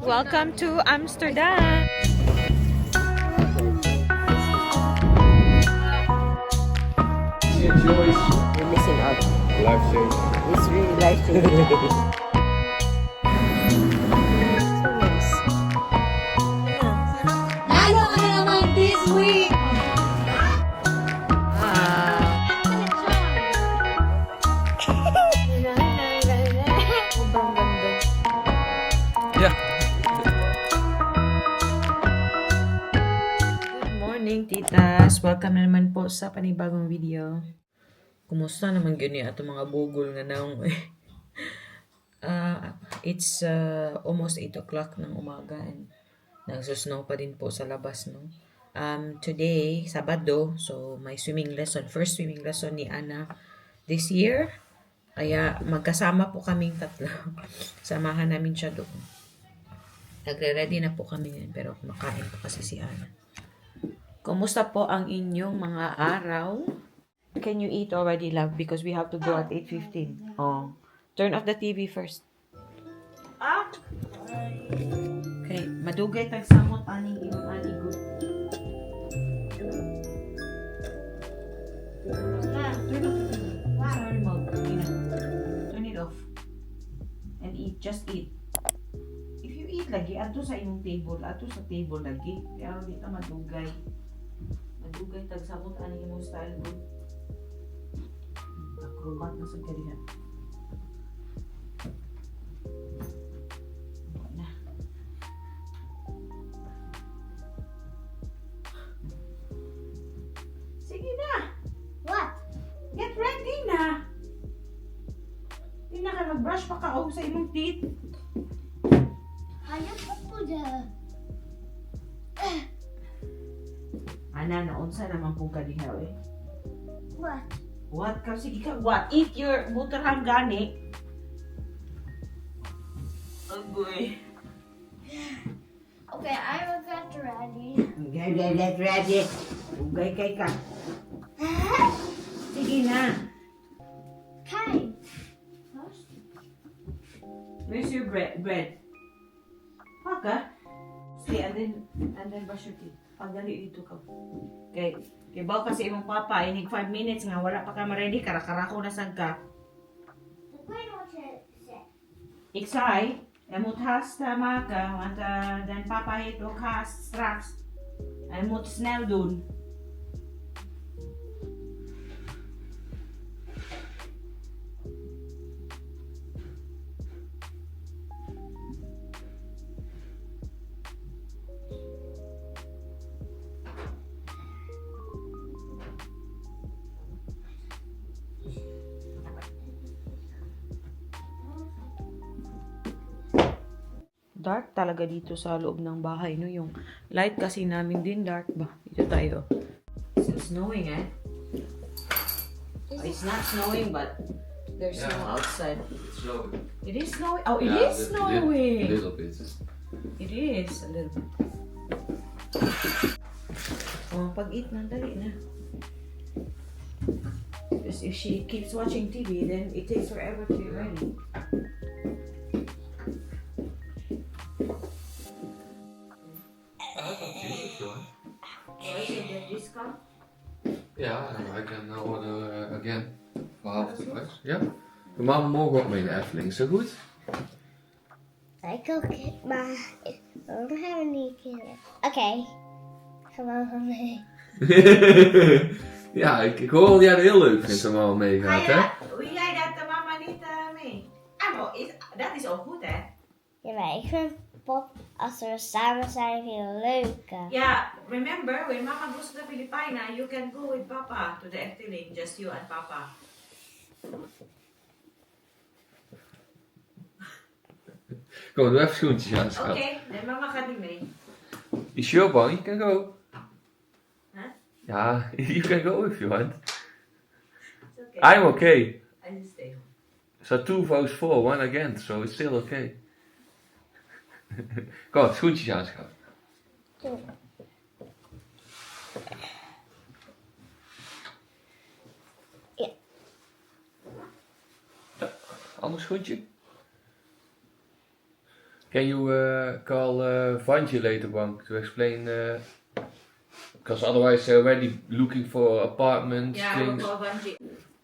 Welcome to Amsterdam. Enjoy. You're missing out. Life change. It's really life-changing. So nice. Lalo ka na naman this week! Sobrang ganda. Yeah. Good morning, titas. Welcome na naman po sa panibagong video. Kumusta naman gani ato mga bugol nga naong it's almost 8 o'clock ng umaga and nagsusnow pa din po sa labas, no? Today, Sabado, so may swimming lesson. First swimming lesson ni Ana this year. Kaya magkasama po kaming tatlo. Samahan namin siya doon. Nagre-ready na po kami ngayon pero kumakain po kasi si Ana. Kumusta po ang inyong mga araw? Can you eat already, love? Because we have to go at 8:15. Oh. Turn off the TV first. Okay, madugay tag samot aning imong good. Turn off the TV. Sorry, Mom. Turn it off. And eat. Just eat. If you eat lagi, ato sa imong table. Ato sa table lagi. Kaya di ta madugay. Madugay tag samot aning imong style good. Acrobat na sa kadihan. Na. Sige na. What? Get ready na. Hindi na ka mag-brush pa ka sa imong teeth. Ayaw ko po dyan. Ana, naunsa naman pong kadihaw eh. What? What ka? Sige ka, what? Eat your butarhang gani. Agoy. Okay, I will get ready. Get ready. Ugay kay ka. Sige na. Okay. Where's your bread? Paka. Stay and then brush your teeth. Pagdali dito ka. Okay. Kaya bawa kasi imong papa, inig 5 minutes nga, wala pa ka ma-ready, karakara ko na sad ka. Wait, what it say? Iksay, emot has tama ka, wanta dan papa ito has strax. Emot snell dun. Dark talaga dito sa loob ng bahay, no? Yung light kasi namin din dark ba? Dito tayo. It's snowing, eh? It's not snowing, but there's snow outside. It's snowing. It is snowing. Oh, it Yeah, is snowing. A little bit. It is a little bit. Oh, pag-eat na, dali na. Because if she keeps watching TV, then it takes forever to get ready. I can choose if you want. Why should get discount? Ja, I can order again. Voor half de prijs. Ja. We maken morgen ook mee de Efteling. Is dat goed? Ik ook, maar we hebben niet kinderen. Oké. Gewoon van mee. Ja, ik hoor dat jij het heel leuk vindt om al meegaat, hè? Wil jij dat de mama niet mee? Dat is ook goed, hè? Ja, maar ik vind pop, als we samen zijn, veel leuker. Yeah, remember, when mama goes to the Philippines, you can go with papa to the Efteling, just you and papa. Kom, doe even schoentjes aan, schat. Okay, then mama gaat niet mee. You sure, boy? You can go. Huh? Ja, you can go if you want. It's okay. I'm okay. I just stay home. So 2 votes for, 1 against, so it's still okay. Kom, schoentjes aan, schat. Ja. Ander schoentje? Can you call Vanji later, Bang, to explain? Because otherwise they're already looking for apartments, things.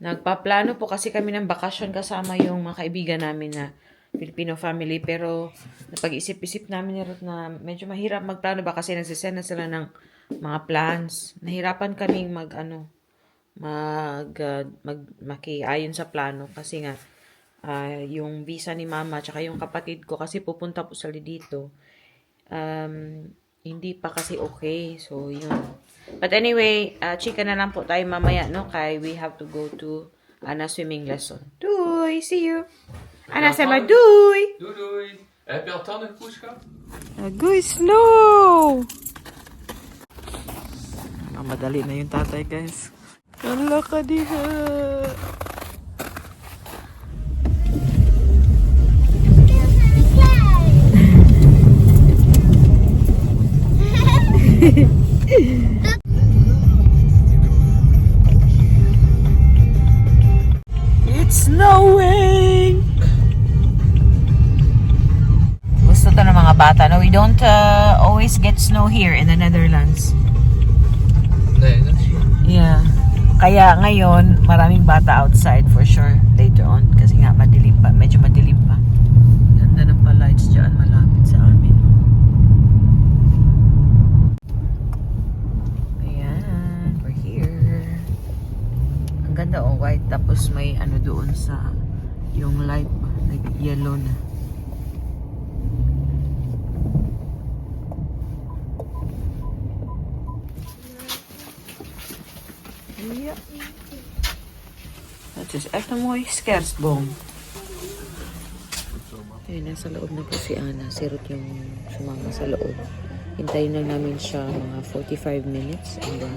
Nagpaplano po kasi kami ng bakasyon kasama yung mga kaibigan namin na Filipino family. Pero napag-isip-isip namin na medyo mahirap magplano ba kasi nagsisend na sila ng mga plans. Nahirapan kaming makiayon sa plano kasi nga yung visa ni mama tsaka yung kapatid ko kasi pupunta po sila dito. Hindi pa kasi okay. So, yun. But anyway, chika na lang po tayo mamaya, no? Kaya we have to go to Anna swimming lesson. Doei! See you! Anna, zeg maar doei! Doei doei! Heb je al tanden gepoetst gehad? Goeie snow! Madali na yung tatay, guys. Wala ka diha! It's snowing! Gusto to ng mga bata. No, we don't always get snow here in the Netherlands. Nee, dat is Yeah. Kaya ngayon, maraming bata outside for sure later on. Kasi nga madilim pa. Medyo madilim pa. Ganda ng pa-lights dyan malapit sa amin. Ayan. We're here. Ang ganda oh, white. Tapos may ano doon sa yung light pa. Like yellow na. Ja. Het is echt een mooie kerstboom. Okay, nasa loob na po si Anna. Si Ruth yung sumama sa loob. Hintayin lang namin siya mga 45 minutes and then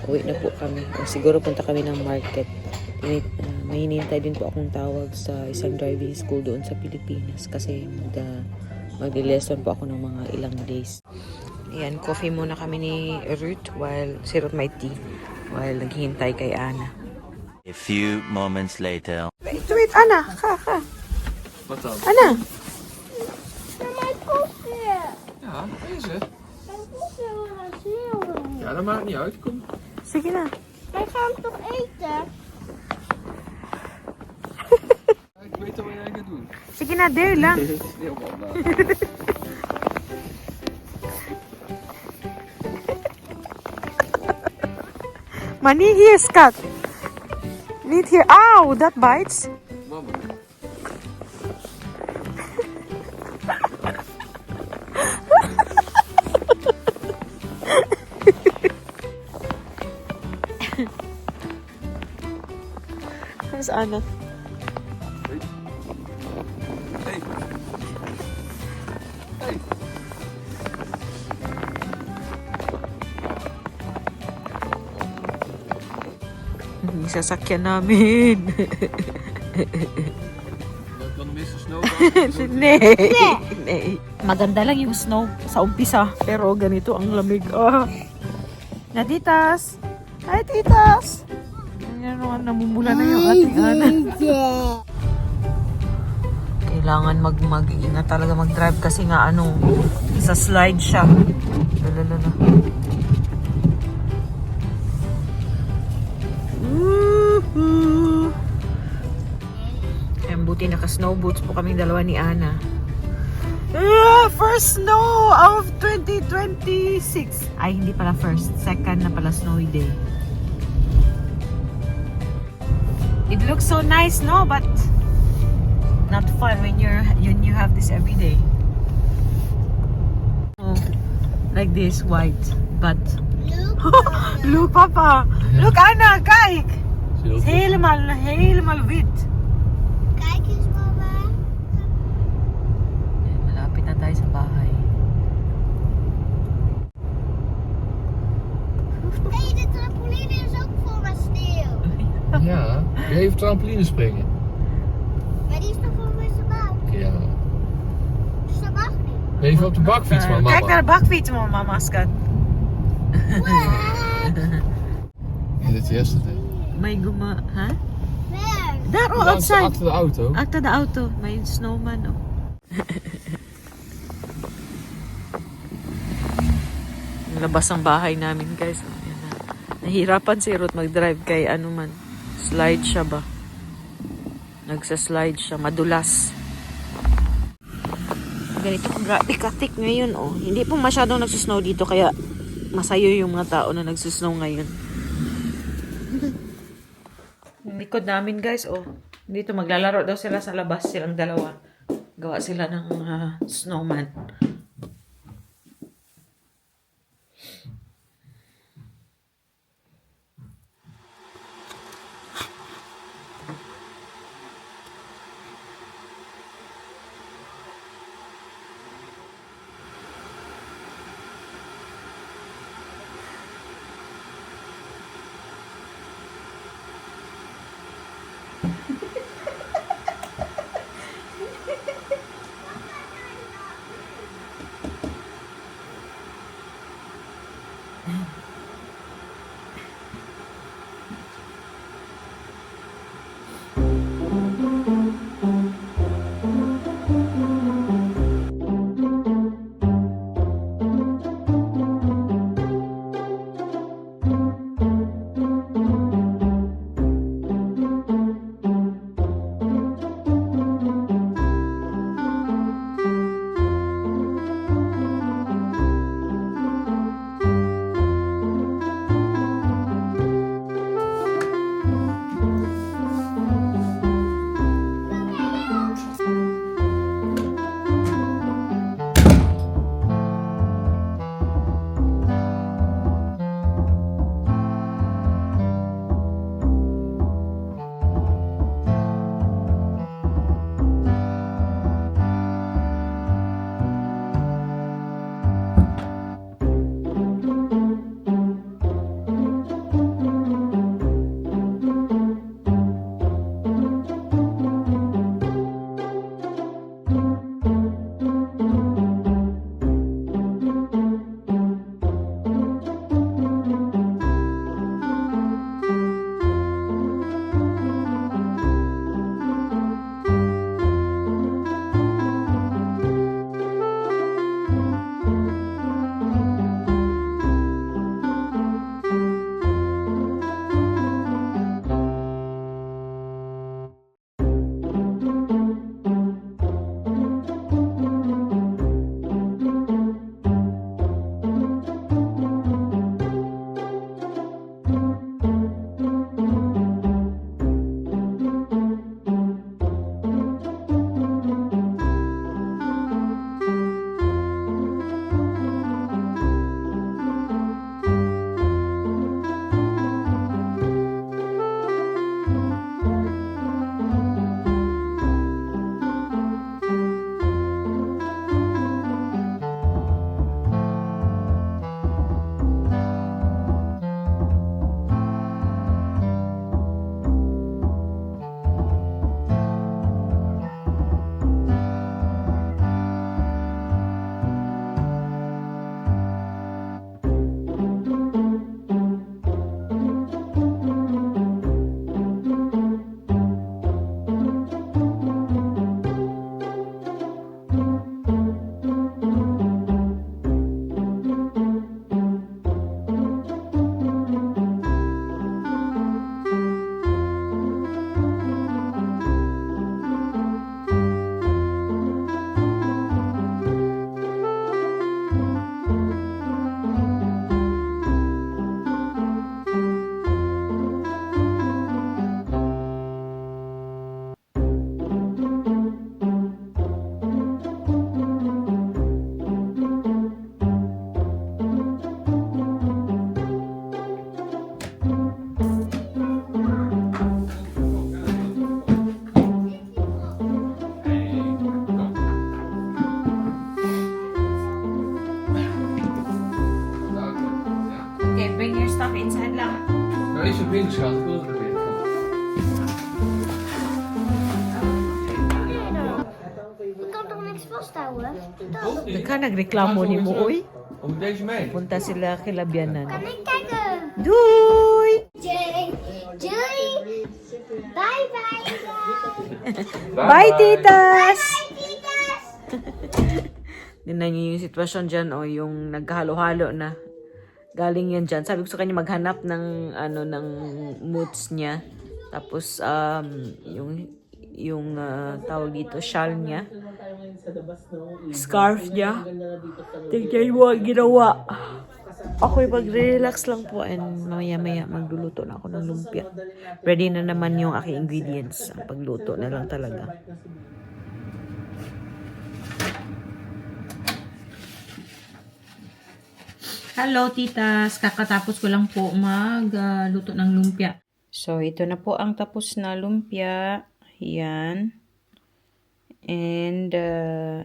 uwi na po kami. O siguro punta kami ng market. May hinintay din po akong tawag sa isang driving school doon sa Pilipinas kasi magli-lesson po ako ng mga ilang days. Ayan, coffee muna kami ni Ruth while si Ruth may tea. While naghihintay kay Anna. A few moments later. Wait, Anna! Ga. Wat dan? Anna! Mijn koffie. Ja, deze. Mijn koffie wil zien. Ja, dat maakt niet uit. Kom. Sige na. Wij gaan toch eten? Ik weet al wat jij gaat doen. Sige na, deel lang. Sneeuwbal. Maar niet hier, skat. Niet hier. Auw, dat bites. Mama. Dat is Anna. Hey. Hey. Yung sasakyan namin. Dat kan de meeste snow. Nee. Maganda lang yung snow sa umpisa. Pero ganito ang lamig. Na titas. Hi, titas. Ano naman, namumula na yung ating Ana. Kailangan mag-ingat talaga mag-drive kasi nga sa slide siya. Lalala. Buti naka-snow boots po kaming dalawa ni Anna. First snow of 2026. Ay, hindi pala first. Second na pala snowy day. It looks so nice, no? But not fun when you have this every day. Oh, like this, white. But look, Papa. Look, Anna, kijk. Helemaal wit. Kijk eens, mama. Malapit na tayo sa bahay. Hey, de trampoline is ook vol met sneeuw. Ja, even trampoline springen. Maar die is toch vol met zijn bak? Ja. Dus dat mag niet. Even op de bakfiets, maar mama. Kijk naar de bakfiets, mama, skat. Ja, dit is yesterday. May guma, ha? Waar? Daar, oh, Langs outside. achter de auto. Achter de auto, may snowman, oh. labas ang bahay namin, guys. Ayan na. Nahihirapan si Ruth mag-drive kay ano man. Slide siya ba? Nagsa-slide siya. Madulas. Ganito grabe katik ngayon, oh. Hindi po masyadong nagsusnow dito, kaya masayo yung mga tao na nagsusnow ngayon. Yung likod namin, guys, oh. Dito maglalaro daw sila sa labas, silang dalawa. Gawa sila ng snowman. is een binnen, schat. Ik wil er weer. Ik kan toch niks vasthouden? Nagka nagreklamo ni mo, oy. Of ik deze mee? Punta sila kay Labyanan. Kan ik kijken? Doei! Doei! Bye bye guys! Bye, titas! Bye titas! Tingnan niyo yung sitwasyon dyan, o yung naghalo-halo na. Galing yan dyan. Sabi ko sa kanya maghanap ng ng moods niya. Tapos yung tawag dito, shawl niya. Scarf niya. Tingnan mo ang ginawa. Ako'y magre-relax lang po and maya-maya magluluto na ako ng lumpia. Ready na naman yung aking ingredients. Ang pagluto na lang talaga. Hello, titas. Kakatapos ko lang po magluto ng lumpia. So, ito na po ang tapos na lumpia. Yan. And,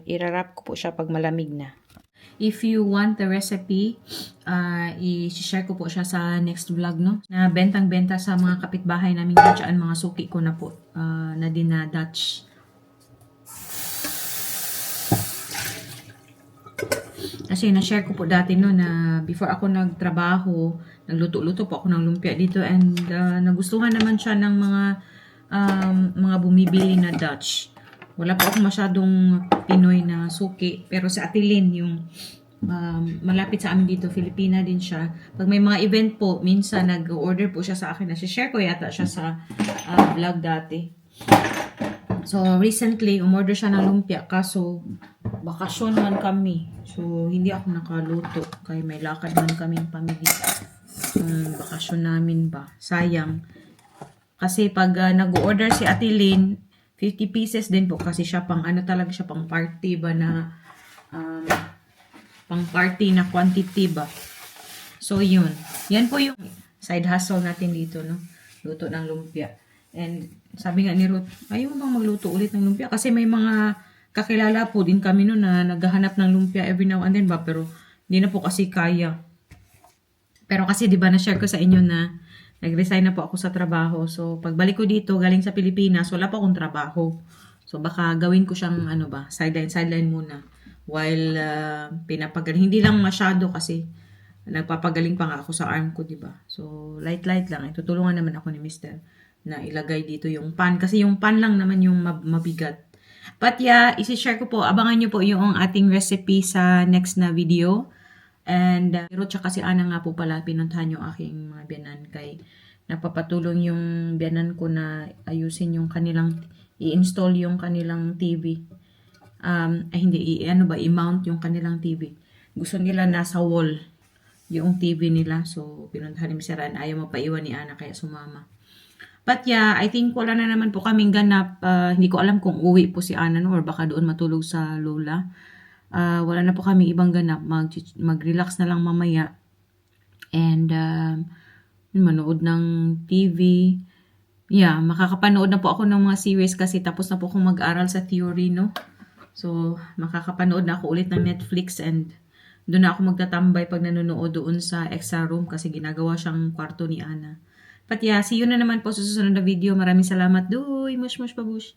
irarap ko po siya pag malamig na. If you want the recipe, i-share ko po siya sa next vlog, no? Na bentang-benta sa mga kapitbahay namin dyan, mga suki ko na po, na din na Dutch. Kasi na-share ko po dati no na before ako nagtrabaho, nagluto-luto po ako ng lumpia dito and nagustuhan naman siya ng mga bumibili na Dutch. Wala po ako masyadong Pinoy na suki, pero sa Atilin yung malapit sa amin dito, Filipina din siya. Pag may mga event po, minsan nag-order po siya sa akin. Na-share ko yata siya sa vlog dati. So, recently, umorder siya ng lumpia. Kaso, bakasyon man kami. So, hindi ako nakaluto. Kaya may lakad man kaming pamilya. Bakasyon namin ba? Sayang. Kasi pag nag-order si Ate Lynn, 50 pieces din po. Kasi siya pang talaga siya pang party ba na pang party na quantity ba. So, yun. Yan po yung side hustle natin dito, no? Luto ng lumpia. And sabi nga ni Ruth, ayaw mo bang magluto ulit ng lumpia? Kasi may mga kakilala po din kami no na naghahanap ng lumpia every now and then ba? Pero hindi na po kasi kaya. Pero kasi di ba na-share ko sa inyo na nag-resign na po ako sa trabaho. So pagbalik ko dito galing sa Pilipinas, wala pa akong trabaho. So baka gawin ko siyang sideline muna. While pinapagaling. Hindi lang masyado kasi nagpapagaling pa nga ako sa arm ko, di ba? So light lang. Tutulungan naman ako ni Mr. na ilagay dito yung pan. Kasi yung pan lang naman yung mabigat. But yeah, isi-share ko po. Abangan nyo po yung ating recipe sa next na video. And pero tsaka si Ana nga po pala, pinuntahan yung aking mga biyanan kay napapatulong yung biyanan ko na ayusin yung kanilang, i-install yung kanilang TV. I-mount yung kanilang TV. Gusto nila nasa wall yung TV nila. So, pinuntahan ni Mr. Ran. Ayaw mapaiwan ni Ana kaya sumama. But yeah, I think wala na naman po kaming ganap. Hindi ko alam kung uwi po si Ana no, or baka doon matulog sa lola. Wala na po kami ibang ganap. Mag-relax na lang mamaya. And manood ng TV. Yeah, makakapanood na po ako ng mga series kasi tapos na po akong mag-aral sa theory, no? So, makakapanood na ako ulit ng Netflix and doon na ako magtatambay pag nanonood doon sa extra room kasi ginagawa siyang kwarto ni Ana. But yeah, see you na naman po sa susunod na video. Maraming salamat. Doy, mush babush.